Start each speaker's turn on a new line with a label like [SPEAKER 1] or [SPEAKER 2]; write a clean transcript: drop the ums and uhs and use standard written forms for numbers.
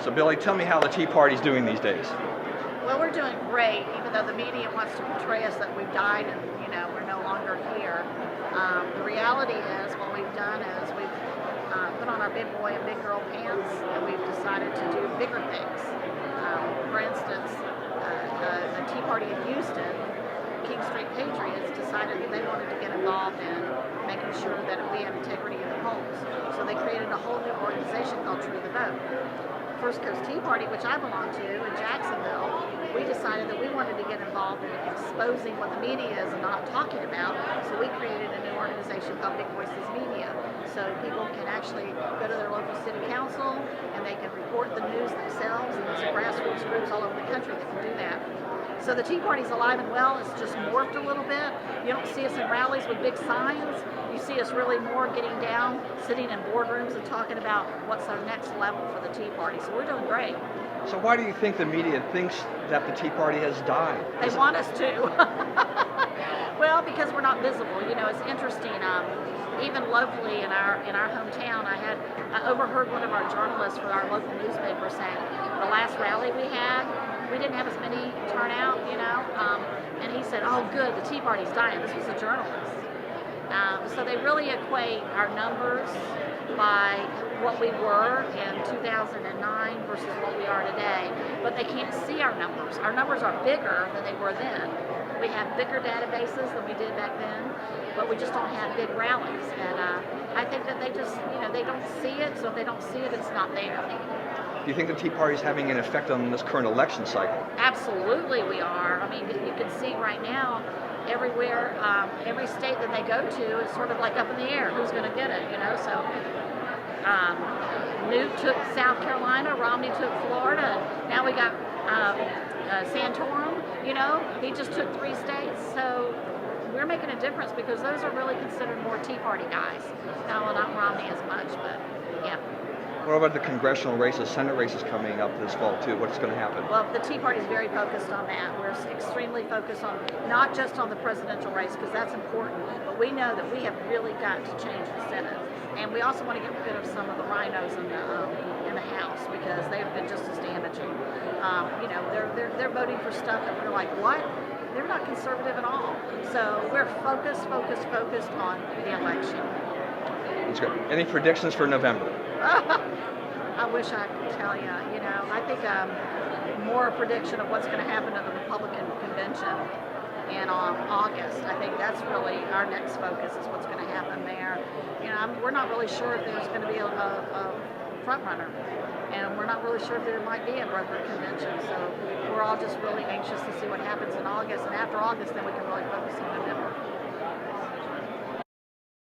[SPEAKER 1] So Billie, tell me how the Tea Party's doing these days.
[SPEAKER 2] Well, we're doing great, even though the media wants to portray us that we've died and we're no longer here. The reality is, what we've done is we've put on our big boy and big girl pants, and we've decided to do bigger things. For instance, the Tea Party in Houston, King Street Patriots, decided that they wanted to get involved in making sure that we had integrity in the polls. So they created a whole new organization called True the Vote. First Coast Tea Party, which I belong to in Jacksonville, we decided that we wanted to get involved in exposing what the media is not talking about. So we created a new organization called Big Voices Media. So people can actually go to their local city council and they can report the news themselves, and there's grassroots groups all over the country that can do that. So the Tea Party's alive and well. It's just morphed a little bit. You don't see us in rallies with big signs. You see us really more getting down, sitting in boardrooms and talking about what's our next level for the Tea Party. So we're doing great.
[SPEAKER 1] So why do you think the media thinks that the Tea Party has died?
[SPEAKER 2] They want us to. Well, because we're not visible. It's interesting. Even locally in our hometown, I overheard one of our journalists for our local newspaper saying the last rally we had, we didn't have as many turnout, and he said, "Oh, good, the Tea Party's dying." This was a journalist. So they really equate our numbers by what we were in 2009 versus what we are today, but they can't see our numbers. Our numbers are bigger than they were then. We have bigger databases than we did back then, but we just don't have big rallies. And I think that they just, they don't see it, so if they don't see it, it's not there.
[SPEAKER 1] Do you think the Tea Party is having an effect on this current election cycle?
[SPEAKER 2] Absolutely we are. I mean, you can see right now, everywhere, every state that they go to is sort of like up in the air. Who's going to get it, So Newt took South Carolina, Romney took Florida, and now we got Santorum, he just took 3 states. So we're making a difference because those are really considered more Tea Party guys. No, well, not Romney as much, but yeah.
[SPEAKER 1] What about the congressional races, Senate races coming up this fall too? What's going to happen?
[SPEAKER 2] Well, the Tea Party is very focused on that. We're extremely focused on not just on the presidential race, because that's important, but we know that we have really got to change the Senate. And we also want to get rid of some of the rhinos in the House, because they have been just as damaging. They're voting for stuff that we're like, what? They're not conservative at all. So we're focused on the election.
[SPEAKER 1] That's good. Any predictions for November?
[SPEAKER 2] I wish I could tell you. I think more a prediction of what's going to happen at the Republican convention in August. I think that's really our next focus, is what's going to happen there. We're not really sure if there's going to be a front runner, and we're not really sure if there might be a broker convention. So we're all just really anxious to see what happens in August, and after August, then we can really focus on